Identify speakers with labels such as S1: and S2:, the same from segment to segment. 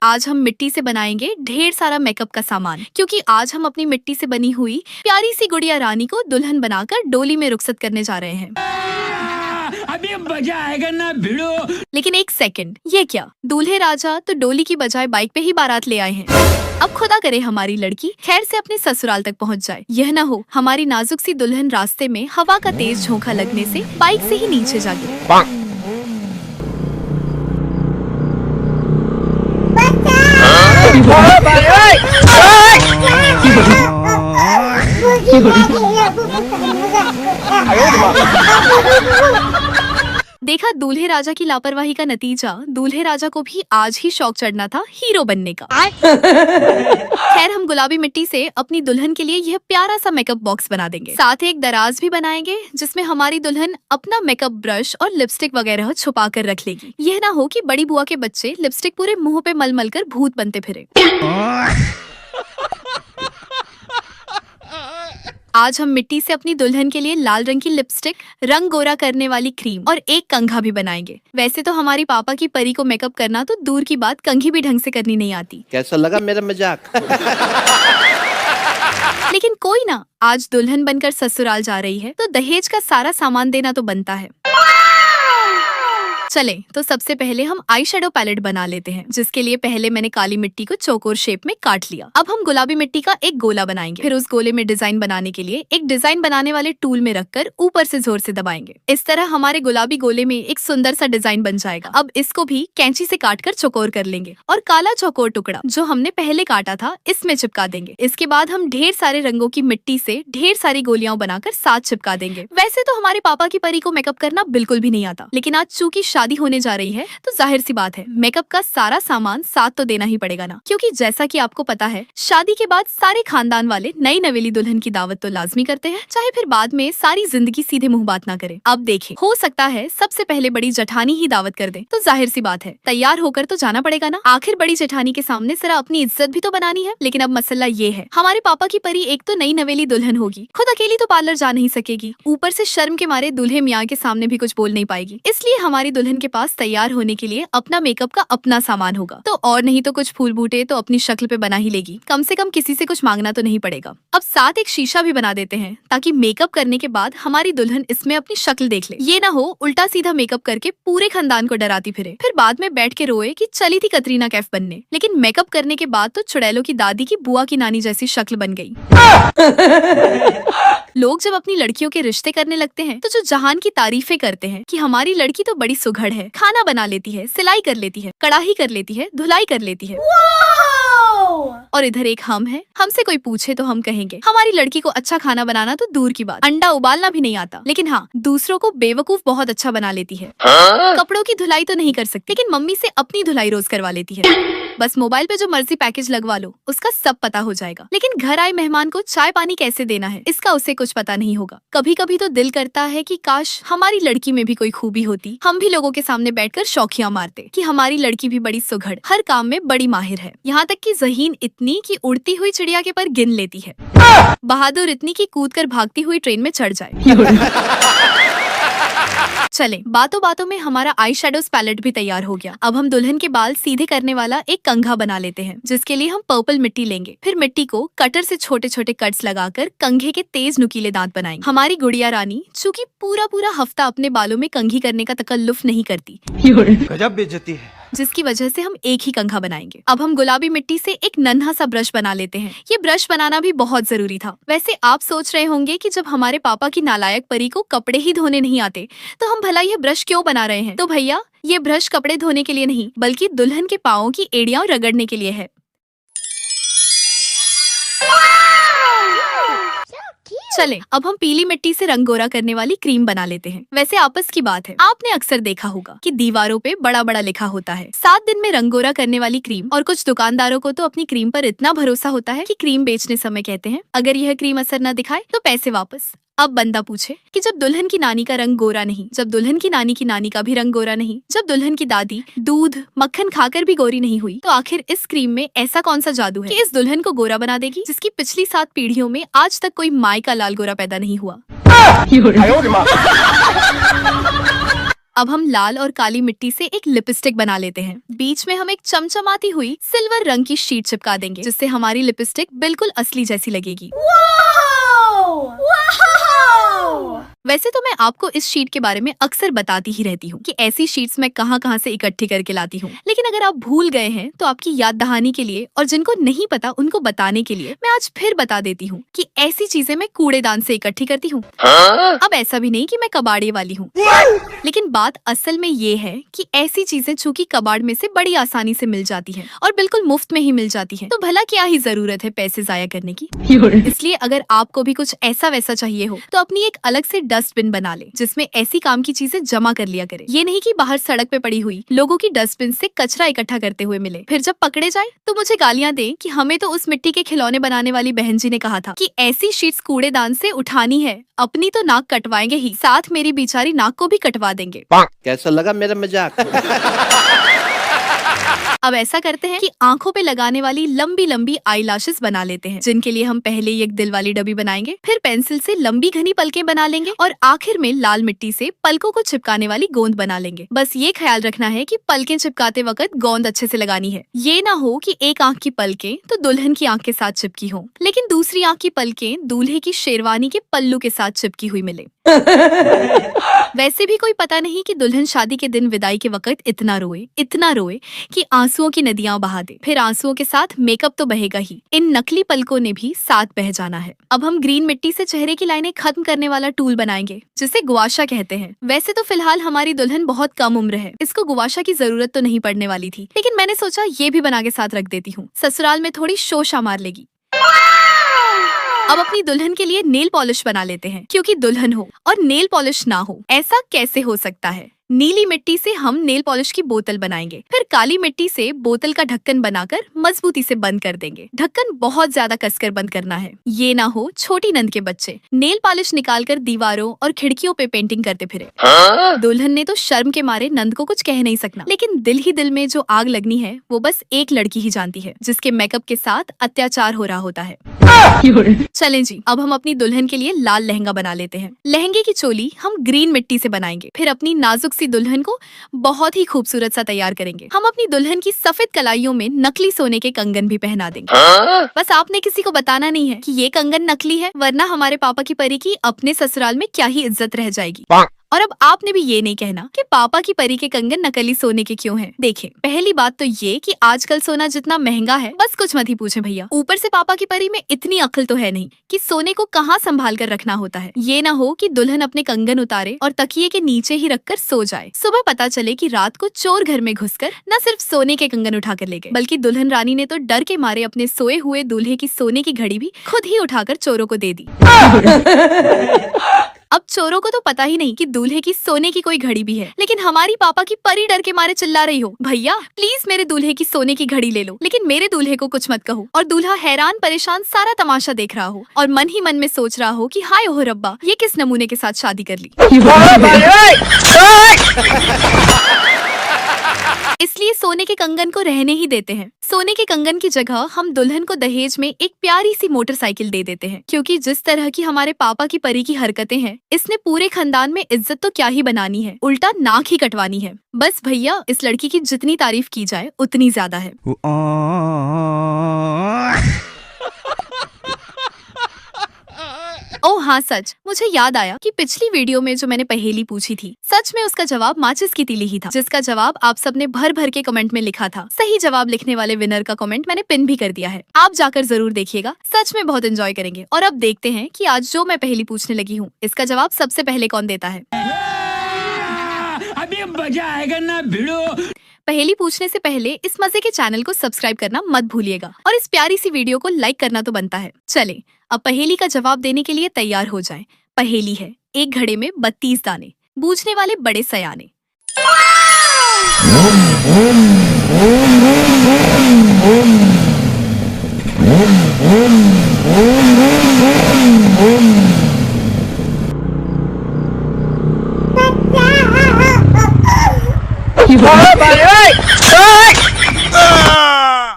S1: आज हम मिट्टी से बनाएंगे ढेर सारा मेकअप का सामान, क्योंकि आज हम अपनी मिट्टी से बनी हुई प्यारी सी गुड़िया रानी को दुल्हन बनाकर डोली में रुखसत करने जा रहे हैं।
S2: अभी मजा आएगा ना भिड़ो।
S1: लेकिन एक सेकंड, ये क्या? दूल्हे राजा तो डोली की बजाय बाइक पे ही बारात ले आए हैं। अब खुदा करे हमारी लड़की खैर से अपने ससुराल तक पहुंच जाए। यह न हो हमारी नाजुक सी दुल्हन रास्ते में हवा का तेज झोंका लगने से बाइक से ही नीचे जा गिरे। देखा दूल्हे राजा की लापरवाही का नतीजा। दूल्हे राजा को भी आज ही शौक चढ़ना था हीरो बनने का। खैर हम गुलाबी मिट्टी से अपनी दुल्हन के लिए यह प्यारा सा मेकअप बॉक्स बना देंगे। साथ ही एक दराज भी बनाएंगे जिसमें हमारी दुल्हन अपना मेकअप ब्रश और लिपस्टिक वगैरह छुपा कर रख लेगी। यह ना हो कि बड़ी बुआ के बच्चे लिपस्टिक पूरे मुंह पे मल मल कर भूत बनते फिरे। आज हम मिट्टी से अपनी दुल्हन के लिए लाल रंग की लिपस्टिक, रंग गोरा करने वाली क्रीम और एक कंघा भी बनाएंगे। वैसे तो हमारी पापा की परी को मेकअप करना तो दूर की बात, कंघी भी ढंग से करनी नहीं आती।
S3: कैसा लगा मेरा मजाक?
S1: लेकिन कोई ना, आज दुल्हन बनकर ससुराल जा रही है तो दहेज का सारा सामान देना तो बनता है। चले तो सबसे पहले हम आई शेडो पैलेट बना लेते हैं, जिसके लिए पहले मैंने काली मिट्टी को चौकोर शेप में काट लिया। अब हम गुलाबी मिट्टी का एक गोला बनाएंगे। फिर उस गोले में डिजाइन बनाने के लिए एक डिजाइन बनाने वाले टूल में रखकर ऊपर से जोर से दबाएंगे। इस तरह हमारे गुलाबी गोले में एक सुंदर सा डिजाइन बन जाएगा। अब इसको भी कैंची से काट कर चौकोर कर लेंगे और काला चौकोर टुकड़ा जो हमने पहले काटा था इसमें चिपका देंगे। इसके बाद हम ढेर सारे रंगों की मिट्टी से ढेर सारी गोलियां बनाकर साथ चिपका देंगे। वैसे तो हमारे पापा की परी को मेकअप करना बिल्कुल भी नहीं आता, लेकिन आज चूंकि शादी होने जा रही है तो जाहिर सी बात है मेकअप का सारा सामान साथ तो देना ही पड़ेगा ना, क्योंकि जैसा कि आपको पता है शादी के बाद सारे खानदान वाले नई नवेली दुल्हन की दावत तो लाजमी करते हैं, चाहे फिर बाद में सारी जिंदगी सीधे मुंह बात ना करे। अब देखें, हो सकता है सबसे पहले बड़ी जेठानी ही दावत कर दे, तो जाहिर सी बात है तैयार होकर तो जाना पड़ेगा ना। आखिर बड़ी जेठानी के सामने जरा अपनी इज्जत भी तो बनानी है। लेकिन अब मसला ये है, हमारे पापा की परी एक तो नई नवेली दुल्हन होगी, खुद अकेली तो पार्लर जा नहीं सकेगी, ऊपर से शर्म के मारे दूल्हे मियाँ के सामने भी कुछ बोल नहीं पाएगी। इसलिए हमारी दुल्हन के पास तैयार होने के लिए अपना मेकअप का अपना सामान होगा, तो और नहीं तो कुछ फूल बूटे तो अपनी शक्ल पे बना ही लेगी। कम से कम किसी से कुछ मांगना तो नहीं पड़ेगा। अब साथ एक शीशा भी बना देते हैं ताकि मेकअप करने के बाद हमारी दुल्हन इसमें अपनी शक्ल देख ले। ये ना हो उल्टा सीधा मेकअप करके पूरे खानदान को डराती फिरे, फिर बाद में बैठ के रोए कि चली थी कतरीना कैफ बनने, लेकिन मेकअप करने के बाद तो चुड़ैलों की दादी की बुआ की नानी जैसी शक्ल बन गई। लोग जब अपनी लड़कियों के रिश्ते करने लगते हैं तो जो जहान की तारीफें करते हैं कि हमारी लड़की तो बड़ी सुघड़ है, खाना बना लेती है, सिलाई कर लेती है, कढ़ाई कर लेती है, धुलाई कर लेती है। और इधर एक हम है, हमसे कोई पूछे तो हम कहेंगे हमारी लड़की को अच्छा खाना बनाना तो दूर की बात, अंडा उबालना भी नहीं आता, लेकिन हाँ दूसरों को बेवकूफ बहुत अच्छा बना लेती है। कपड़ों की धुलाई तो नहीं कर सकती, लेकिन मम्मी से अपनी धुलाई रोज करवा लेती है। बस मोबाइल पे जो मर्जी पैकेज लगवा लो, उसका सब पता हो जाएगा। लेकिन घर आए मेहमान को चाय पानी कैसे देना है, इसका उसे कुछ पता नहीं होगा। कभी कभी तो दिल करता है कि काश हमारी लड़की में भी कोई खूबी होती, हम भी लोगों के सामने बैठकर शौकियां मारते कि हमारी लड़की भी बड़ी सुघड़, हर काम में बड़ी माहिर है। यहाँ तक कि ज़हीन इतनी कि उड़ती हुई चिड़िया के पर गिन लेती है, बहादुर इतनी की कूद कर भागती हुई ट्रेन में चढ़ जाए। चले बातों बातों में हमारा आई शेडोज पैलेट भी तैयार हो गया। अब हम दुल्हन के बाल सीधे करने वाला एक कंघा बना लेते हैं, जिसके लिए हम पर्पल मिट्टी लेंगे। फिर मिट्टी को कटर से छोटे छोटे कट्स लगाकर कंघे के तेज नुकीले दांत बनाएंगे। हमारी गुड़िया रानी चूंकि पूरा पूरा हफ्ता अपने बालों में कंघी करने का तकल्लुफ नहीं करती,
S3: गजब बेइज्जती है,
S1: जिसकी वजह से हम एक ही कंघा बनाएंगे। अब हम गुलाबी मिट्टी से एक नन्हा सा ब्रश बना लेते हैं। ये ब्रश बनाना भी बहुत जरूरी था। वैसे आप सोच रहे होंगे कि जब हमारे पापा की नालायक परी को कपड़े ही धोने नहीं आते तो हम भला ये ब्रश क्यों बना रहे हैं। तो भैया ये ब्रश कपड़े धोने के लिए नहीं, बल्कि दुल्हन के पाँव की एड़ियां रगड़ने के लिए है। चले अब हम पीली मिट्टी से रंग गोरा करने वाली क्रीम बना लेते हैं। वैसे आपस की बात है, आपने अक्सर देखा होगा कि दीवारों पे बड़ा बड़ा लिखा होता है 7 दिन में रंग गोरा करने वाली क्रीम, और कुछ दुकानदारों को तो अपनी क्रीम पर इतना भरोसा होता है कि क्रीम बेचने समय कहते हैं अगर यह क्रीम असर न दिखाए तो पैसे वापस। अब बंदा पूछे कि जब दुल्हन की नानी का रंग गोरा नहीं, जब दुल्हन की नानी का भी रंग गोरा नहीं, जब दुल्हन की दादी दूध मक्खन खाकर भी गोरी नहीं हुई, तो आखिर इस क्रीम में ऐसा कौन सा जादू है कि इस दुल्हन को गोरा बना देगी, जिसकी पिछली 7 पीढ़ियों में आज तक कोई माई का लाल गोरा पैदा नहीं हुआ। अब हम लाल और काली मिट्टी से एक लिपस्टिक बना लेते हैं। बीच में हम एक चमचमाती हुई सिल्वर रंग की शीट चिपका देंगे, जिससे हमारी लिपस्टिक बिल्कुल असली जैसी लगेगी। वैसे तो मैं आपको इस शीट के बारे में अक्सर बताती ही रहती हूँ कि ऐसी शीट्स मैं कहाँ से इकट्ठी करके लाती हूँ, लेकिन अगर आप भूल गए हैं तो आपकी याद दहानी के लिए और जिनको नहीं पता उनको बताने के लिए मैं आज फिर बता देती हूँ कि ऐसी चीजें मैं कूड़ेदान से इकट्ठी करती हूँ। अब ऐसा भी नहीं कि मैं कबाड़े वाली हूँ, लेकिन बात असल में ये है कि ऐसी चीजें चूंकि कबाड़ में से बड़ी आसानी से मिल जाती है और बिल्कुल मुफ्त में ही मिल जाती है, तो भला क्या ही जरूरत है पैसे जाया करने की। इसलिए अगर आपको भी कुछ ऐसा वैसा चाहिए हो तो अपनी एक अलग से डस्टबिन बना ले, जिसमें ऐसी काम की चीजें जमा कर लिया करे। ये नहीं कि बाहर सड़क पे पड़ी हुई लोगों की डस्टबिन से कचरा इकट्ठा करते हुए मिले, फिर जब पकड़े जाए तो मुझे गालियां दे कि हमें तो उस मिट्टी के खिलौने बनाने वाली बहन जी ने कहा था कि ऐसी शीट्स कूड़ेदान से उठानी है, अपनी तो नाक कटवाएंगे ही, साथ मेरी बेचारी नाक को भी कटवा देंगे।
S3: कैसा लगा मेरा मजाक?
S1: अब ऐसा करते हैं कि आंखों पे लगाने वाली लंबी लंबी आईलैशेस बना लेते हैं, जिनके लिए हम पहले ही एक दिल वाली डब्बी बनाएंगे, फिर पेंसिल से लंबी घनी पलकें बना लेंगे और आखिर में लाल मिट्टी से पलकों को चिपकाने वाली गोंद बना लेंगे। बस ये ख्याल रखना है कि पलकें चिपकाते वक्त गोंद अच्छे से लगानी है। ये ना हो कि एक आंख की पलकें तो दुल्हन की आंख के साथ चिपकी हो, लेकिन दूसरी आंख की पलकें दूल्हे की शेरवानी के पल्लू के साथ चिपकी हुई मिले। वैसे भी कोई पता नहीं कि दुल्हन शादी के दिन विदाई के वक्त इतना रोए कि आंसुओं की नदियां बहा दे। फिर आंसुओं के साथ मेकअप तो बहेगा ही, इन नकली पलकों ने भी साथ बह जाना है। अब हम ग्रीन मिट्टी से चेहरे की लाइनें खत्म करने वाला टूल बनाएंगे, जिसे गुआशा कहते हैं। वैसे तो फिलहाल हमारी दुल्हन बहुत कम उम्र है, इसको गुआशा की जरूरत तो नहीं पड़ने वाली थी, लेकिन मैंने सोचा ये भी बना के साथ रख देती हूँ, ससुराल में थोड़ी शोशा मार लेगी। अब अपनी दुल्हन के लिए नेल पॉलिश बना लेते हैं, क्योंकि दुल्हन हो और नेल पॉलिश ना हो, ऐसा कैसे हो सकता है। नीली मिट्टी से हम नेल पॉलिश की बोतल बनाएंगे, फिर काली मिट्टी से बोतल का ढक्कन बनाकर मजबूती से बंद कर देंगे। ढक्कन बहुत ज्यादा कसकर बंद करना है, ये ना हो छोटी नंद के बच्चे नेल पॉलिश निकालकर दीवारों और खिड़कियों पे पेंटिंग करते फिरे। दुल्हन ने तो शर्म के मारे नंद को कुछ कह नहीं सकना, लेकिन दिल ही दिल में जो आग लगनी है वो बस एक लड़की ही जानती है, जिसके मेकअप के साथ अत्याचार हो रहा होता है। चलें जी, अब हम अपनी दुल्हन के लिए लाल लहंगा बना लेते हैं। लहंगे की चोली हम ग्रीन मिट्टी से बनाएंगे, फिर अपनी नाजुक सी दुल्हन को बहुत ही खूबसूरत सा तैयार करेंगे। हम अपनी दुल्हन की सफेद कलाइयों में नकली सोने के कंगन भी पहना देंगे। बस आपने किसी को बताना नहीं है कि ये कंगन नकली है, वरना हमारे पापा की परी की अपने ससुराल में क्या ही इज्जत रह जाएगी। और अब आपने भी ये नहीं कहना कि पापा की परी के कंगन नकली सोने के क्यों हैं। देखें, पहली बात तो ये कि आजकल सोना जितना महंगा है, बस कुछ मत ही पूछें भैया। ऊपर से पापा की परी में इतनी अक्ल तो है नहीं कि सोने को कहाँ संभाल कर रखना होता है। ये ना हो कि दुल्हन अपने कंगन उतारे और तकिए के नीचे ही रखकर सो जाए, सुबह पता चले कि रात को चोर घर में घुसकर न सिर्फ सोने के कंगन उठा कर ले गए, बल्कि दुल्हन रानी ने तो डर के मारे अपने सोए हुए दूल्हे की सोने की घड़ी भी खुद ही उठाकर चोरों को दे दी। अब चोरों को तो पता ही नहीं कि दूल्हे की सोने की कोई घड़ी भी है, लेकिन हमारी पापा की परी डर के मारे चिल्ला रही हो, भैया प्लीज मेरे दूल्हे की सोने की घड़ी ले लो, लेकिन मेरे दूल्हे को कुछ मत कहो। और दूल्हा हैरान परेशान सारा तमाशा देख रहा हो और मन ही मन में सोच रहा हो कि हाय ओह रब्बा, ये किस नमूने के साथ शादी कर ली। इसलिए सोने के कंगन को रहने ही देते हैं। सोने के कंगन की जगह हम दुल्हन को दहेज में एक प्यारी सी मोटरसाइकिल दे देते हैं, क्योंकि जिस तरह की हमारे पापा की परी की हरकतें हैं, इसने पूरे खानदान में इज्जत तो क्या ही बनानी है, उल्टा नाक ही कटवानी है। बस भैया, इस लड़की की जितनी तारीफ की जाए उतनी ज्यादा है। ओह हाँ सच, मुझे याद आया कि पिछली वीडियो में जो मैंने पहेली पूछी थी, सच में उसका जवाब माचिस की तीली ही था, जिसका जवाब आप सबने भर भर के कमेंट में लिखा था। सही जवाब लिखने वाले विनर का कमेंट मैंने पिन भी कर दिया है, आप जाकर जरूर देखिएगा, सच में बहुत एंजॉय करेंगे। और अब देखते हैं कि आज जो मैं पहेली पूछने लगी हूँ, इसका जवाब सबसे पहले कौन देता है।
S2: अभी मजा आएगा ना भिड़ो।
S1: पहेली पूछने से पहले इस मजे के चैनल को सब्सक्राइब करना मत भूलिएगा और इस प्यारी सी वीडियो को लाइक करना तो बनता है। चले, अब पहेली का जवाब देने के लिए तैयार हो जाएं। पहेली है, एक घड़े में 32 दाने, बूझने वाले बड़े सयाने।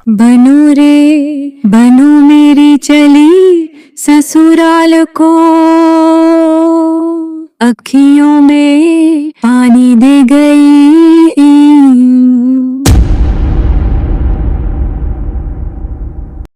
S4: बनू रे बनू मेरी चली ससुराल को, अखियों में पानी दे गई